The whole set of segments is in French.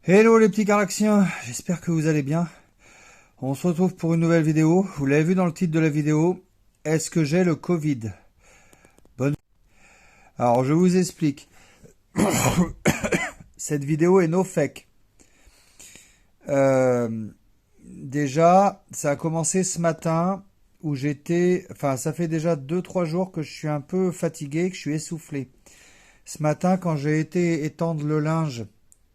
Hello les petits galaxiens, j'espère que vous allez bien. On se retrouve pour une nouvelle vidéo. Vous l'avez vu dans le titre de la vidéo. Est-ce que j'ai le Covid? Bonne. Alors je vous explique. Cette vidéo est no fake. Déjà, ça a commencé ce matin où j'étais... Enfin, ça fait déjà 2-3 jours que je suis un peu fatigué, que je suis essoufflé. Ce matin, quand j'ai été étendre le linge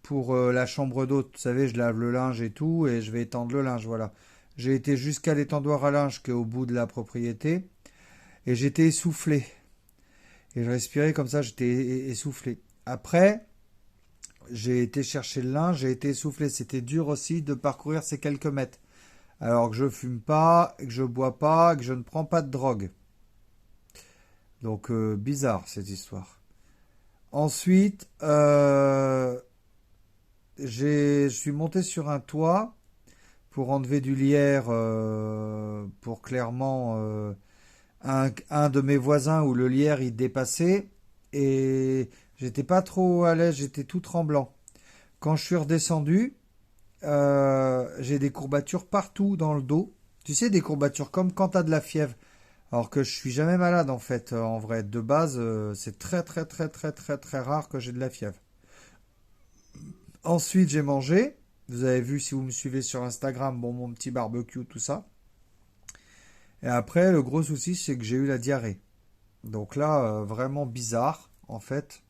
pour la chambre d'hôte, vous savez, je lave le linge et tout, et je vais étendre le linge, voilà. J'ai été jusqu'à l'étendoir à linge qui est au bout de la propriété, et j'étais essoufflé. Et je respirais comme ça, j'étais essoufflé. Après, j'ai été chercher le linge, j'ai été essoufflé. C'était dur aussi de parcourir ces quelques mètres. Alors que je fume pas, que je bois pas, que je ne prends pas de drogue. Donc bizarre cette histoire. Ensuite, je suis monté sur un toit pour enlever du lierre pour clairement un de mes voisins où le lierre il dépassait et j'étais pas trop à l'aise, j'étais tout tremblant. Quand je suis redescendu, j'ai des courbatures partout dans le dos. Tu sais, des courbatures comme quand tu as de la fièvre. Alors que je suis jamais malade en fait, en vrai. De base, c'est très très très très très très rare que j'ai de la fièvre. Ensuite, j'ai mangé. Vous avez vu si vous me suivez sur Instagram, bon, mon petit barbecue, tout ça. Et après, le gros souci, c'est que j'ai eu la diarrhée. Donc là, vraiment bizarre, en fait.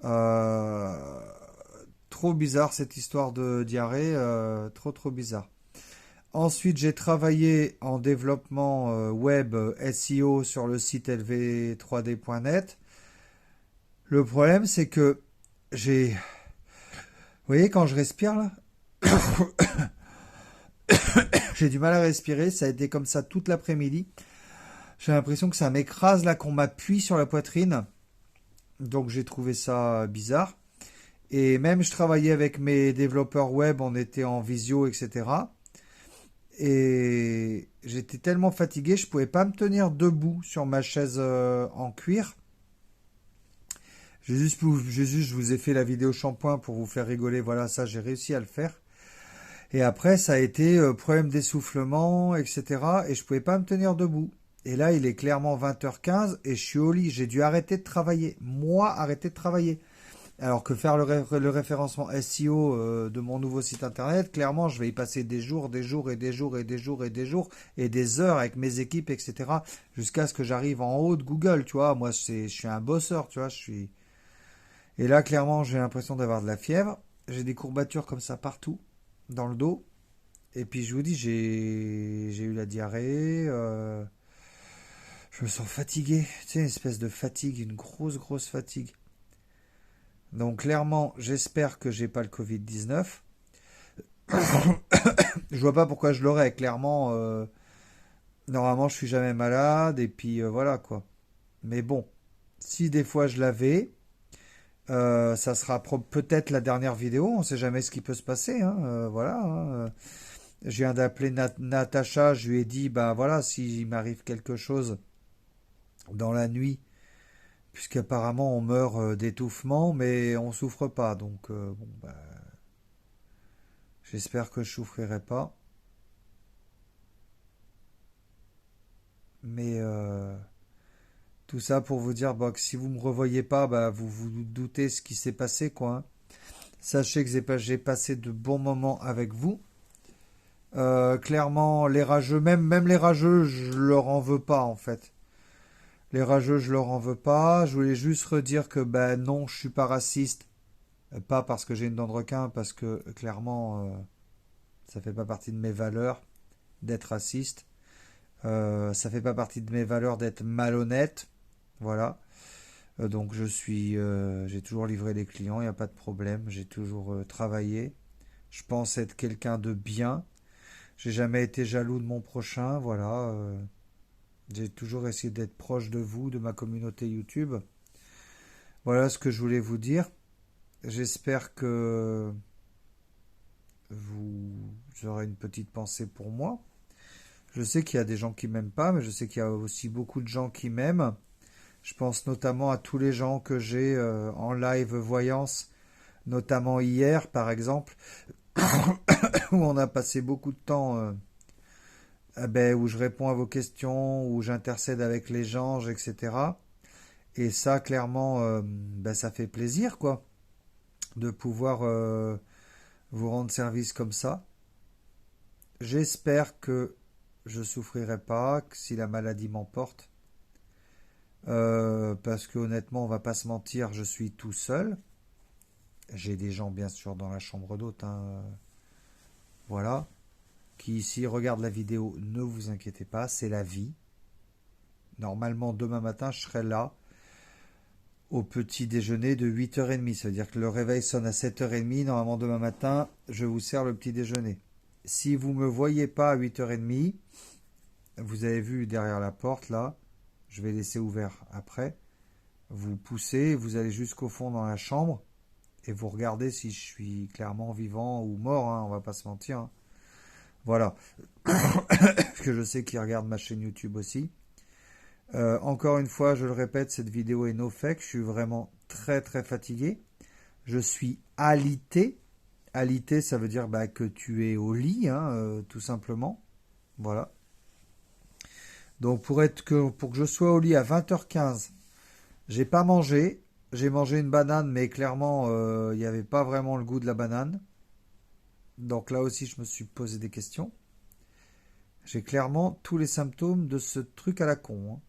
Euh, Trop bizarre cette histoire de diarrhée, trop trop bizarre. Ensuite, j'ai travaillé en développement web SEO sur le site lv3d.net. Le problème, c'est que j'ai... Vous voyez, quand je respire là, j'ai du mal à respirer. Ça a été comme ça toute l'après-midi. J'ai l'impression que ça m'écrase là, qu'on m'appuie sur la poitrine. Donc j'ai trouvé ça bizarre. Et même je travaillais avec mes développeurs web, on était en visio, etc. Et j'étais tellement fatigué, je pouvais pas me tenir debout sur ma chaise en cuir. Je vous ai fait la vidéo shampoing pour vous faire rigoler. Voilà, ça j'ai réussi à le faire. Et après, ça a été problème d'essoufflement, etc. Et je pouvais pas me tenir debout. Et là, il est clairement 20h15 et je suis au lit. J'ai dû arrêter de travailler. Moi, arrêter de travailler. Alors que faire le référencement SEO de mon nouveau site internet, clairement, je vais y passer des jours, des jours et des jours et des jours et des jours et des heures avec mes équipes, etc. Jusqu'à ce que j'arrive en haut de Google, tu vois. Moi, je suis un bosseur, tu vois. Je suis... Et là, clairement, j'ai l'impression d'avoir de la fièvre. J'ai des courbatures comme ça partout, dans le dos. Et puis, je vous dis, j'ai eu la diarrhée. Je me sens fatigué. Tu sais, une espèce de fatigue, une grosse, grosse fatigue. Donc clairement, j'espère que j'ai pas le Covid-19. Je vois pas pourquoi je l'aurais. Clairement, normalement, je suis jamais malade et puis voilà quoi. Mais bon, si des fois je l'avais, ça sera peut-être la dernière vidéo. On sait jamais ce qui peut se passer. Hein, voilà. Hein. Je viens d'appeler Natacha. Je lui ai dit, bah voilà, s'il m'arrive quelque chose dans la nuit, puisqu'apparemment on meurt d'étouffement, mais on souffre pas. Donc bon, bah, j'espère que je souffrirai pas. Mais tout ça pour vous dire bah, que si vous me revoyez pas, bah, vous vous doutez ce qui s'est passé, quoi. Hein. Sachez que j'ai passé de bons moments avec vous. Clairement, les rageux, même les rageux, je leur en veux pas en fait. Les rageux, je leur en veux pas. Je voulais juste redire que ben non, je suis pas raciste. Pas parce que j'ai une dent de requin, parce que clairement, ça fait pas partie de mes valeurs d'être raciste. Ça fait pas partie de mes valeurs d'être malhonnête. Voilà. Donc j'ai toujours livré les clients, il n'y a pas de problème. J'ai toujours travaillé. Je pense être quelqu'un de bien. J'ai jamais été jaloux de mon prochain. Voilà. J'ai toujours essayé d'être proche de vous, de ma communauté YouTube. Voilà ce que je voulais vous dire. J'espère que vous aurez une petite pensée pour moi. Je sais qu'il y a des gens qui m'aiment pas, mais je sais qu'il y a aussi beaucoup de gens qui m'aiment. Je pense notamment à tous les gens que j'ai en live voyance notamment hier par exemple, où on a passé beaucoup de temps, où je réponds à vos questions, où j'intercède avec les gens, etc. Et ça, clairement, ça fait plaisir, quoi, de pouvoir vous rendre service comme ça. J'espère que je souffrirai pas, que si la maladie m'emporte. Parce que honnêtement, on va pas se mentir, je suis tout seul. J'ai des gens bien sûr dans la chambre d'hôte, hein, voilà, qui ici regardent la vidéo. Ne vous inquiétez pas, c'est la vie. Normalement, demain matin, je serai là au petit déjeuner de 8h30. Ça veut dire que le réveil sonne à 7h30. Normalement, demain matin, je vous sers le petit déjeuner. Si vous ne me voyez pas à 8h30, vous avez vu derrière la porte là, je vais laisser ouvert après. Vous poussez, vous allez jusqu'au fond dans la chambre et vous regardez si je suis clairement vivant ou mort, hein, on va pas se mentir, hein. Voilà. Parce que je sais qu'ils regardent ma chaîne YouTube aussi. Encore une fois, je le répète, cette vidéo est no fake. Je suis vraiment très très fatigué. Je suis alité. Alité, ça veut dire que tu es au lit, hein, tout simplement. Voilà. Donc pour que je sois au lit à 20h15, j'ai pas mangé. J'ai mangé une banane, mais clairement, il n'y avait pas vraiment le goût de la banane. Donc là aussi, je me suis posé des questions. J'ai clairement tous les symptômes de ce truc à la con, hein.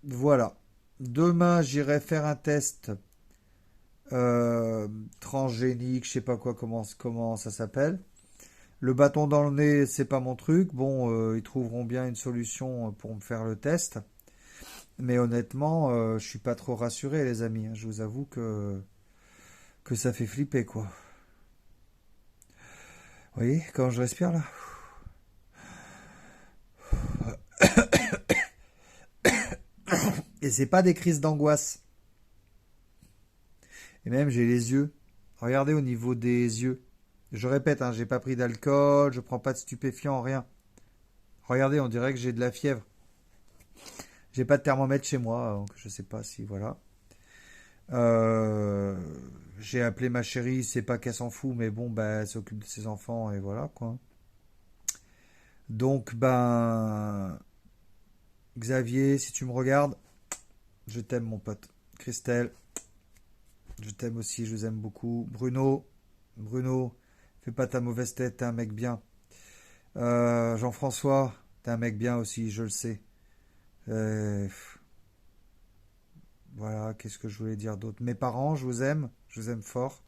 Voilà. Demain, j'irai faire un test transgénique, je sais pas quoi, comment ça s'appelle. Le bâton dans le nez, c'est pas mon truc. Bon, ils trouveront bien une solution pour me faire le test. Mais honnêtement, je suis pas trop rassuré, les amis, hein. Je vous avoue que ça fait flipper, quoi. Vous voyez, quand je respire là. Et c'est pas des crises d'angoisse. Et même j'ai les yeux. Regardez au niveau des yeux. Je répète, hein, j'ai pas pris d'alcool, je prends pas de stupéfiants, rien. Regardez, on dirait que j'ai de la fièvre. J'ai pas de thermomètre chez moi, donc je sais pas si voilà. Euh, j'ai appelé ma chérie, c'est pas qu'elle s'en fout, mais bon, elle s'occupe de ses enfants et voilà quoi. Donc Xavier, si tu me regardes, je t'aime mon pote. Christelle, je t'aime aussi, je vous aime beaucoup. Bruno, fais pas ta mauvaise tête, t'es un mec bien. Jean-François, t'es un mec bien aussi, je le sais. Euh, voilà, qu'est-ce que je voulais dire d'autre? Mes parents, je vous aime fort.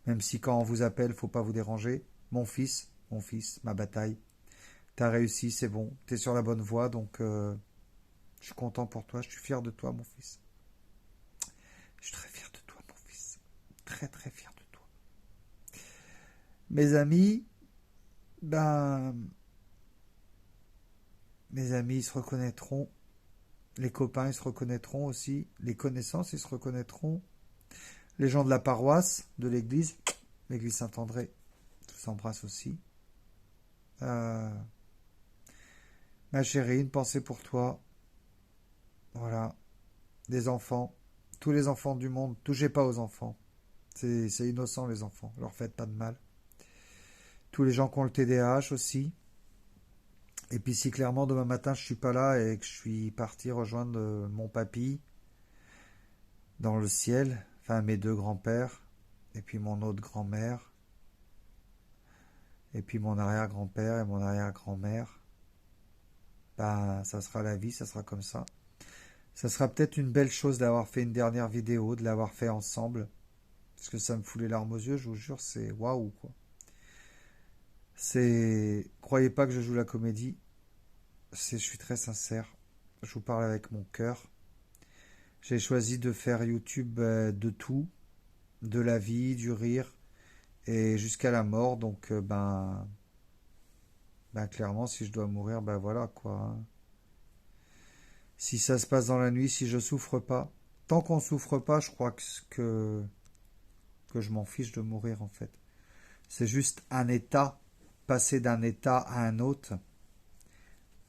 Même si quand on vous appelle, faut pas vous déranger. Mon fils, ma bataille. T'as réussi, c'est bon. T'es sur la bonne voie, donc je suis content pour toi. Je suis fier de toi, mon fils. Je suis très fier de toi, mon fils. Très très fier de toi. Mes amis, ben, mes amis, ils se reconnaîtront. Les copains, ils se reconnaîtront aussi. Les connaissances, ils se reconnaîtront. Les gens de la paroisse, de l'église, l'église Saint-André, tous embrassent aussi. Euh, ma chérie, une pensée pour toi. Voilà. Des enfants. Tous les enfants du monde. Touchez pas aux enfants. C'est innocent, les enfants. Leur faites pas de mal. Tous les gens qui ont le TDAH aussi. Et puis si clairement demain matin je suis pas là et que je suis parti rejoindre mon papy dans le ciel, enfin mes deux grands-pères, et puis mon autre grand-mère, et puis mon arrière-grand-père et mon arrière-grand-mère, ça sera la vie, ça sera comme ça. Ça sera peut-être une belle chose d'avoir fait une dernière vidéo, de l'avoir fait ensemble, parce que ça me fout les larmes aux yeux, je vous jure, c'est waouh quoi. Croyez pas que je joue la comédie, je suis très sincère, je vous parle avec mon cœur. J'ai choisi de faire YouTube de tout, de la vie, du rire et jusqu'à la mort. Donc clairement, si je dois mourir, voilà quoi, hein. Si ça se passe dans la nuit, si je souffre pas, tant qu'on souffre pas, je crois que je m'en fiche de mourir en fait. C'est juste un état, passer d'un état à un autre.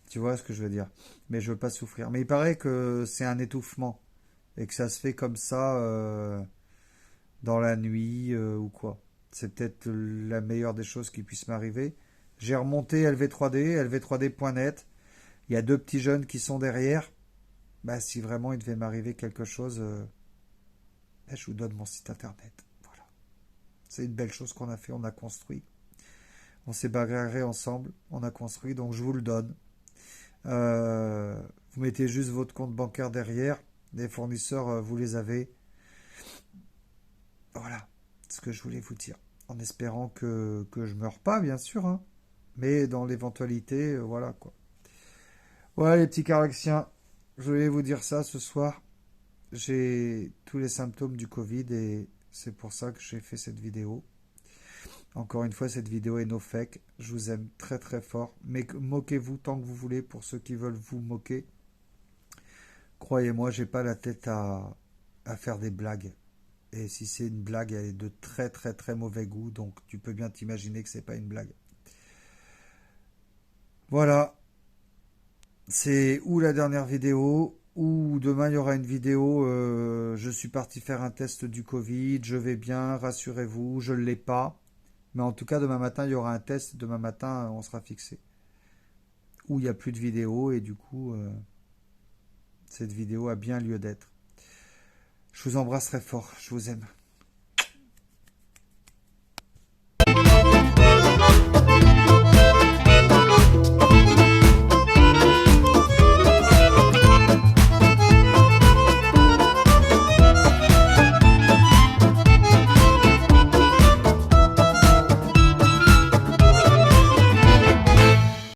Tu vois ce que je veux dire? Mais je veux pas souffrir. Mais il paraît que c'est un étouffement. et que ça se fait comme ça dans la nuit ou quoi. C'est peut-être la meilleure des choses qui puisse m'arriver. J'ai remonté LV3D, LV3D.net. Il y a deux petits jeunes qui sont derrière. Bah, si vraiment il devait m'arriver quelque chose, bah, je vous donne mon site internet. Voilà. C'est une belle chose qu'on a fait, on a construit. On s'est bagarré ensemble, on a construit, donc je vous le donne. Vous mettez juste votre compte bancaire derrière. Les fournisseurs, vous les avez. Voilà ce que je voulais vous dire. En espérant que je meure pas, bien sûr, hein. Mais dans l'éventualité, voilà quoi. Voilà les petits Caraxiens. Je voulais vous dire ça ce soir. J'ai tous les symptômes du Covid et c'est pour ça que j'ai fait cette vidéo. Encore une fois, cette vidéo est no fake. Je vous aime très très fort. Mais moquez-vous tant que vous voulez pour ceux qui veulent vous moquer. Croyez-moi, j'ai pas la tête à faire des blagues. Et si c'est une blague, elle est de très très très mauvais goût. Donc tu peux bien t'imaginer que c'est pas une blague. Voilà. C'est ou la dernière vidéo, ou demain il y aura une vidéo. Je suis parti faire un test du Covid. Je vais bien, rassurez-vous. Je ne l'ai pas. Mais en tout cas, demain matin, il y aura un test. Demain matin, on sera fixé. Ou il n'y a plus de vidéo et du coup, cette vidéo a bien lieu d'être. Je vous embrasse très fort. Je vous aime.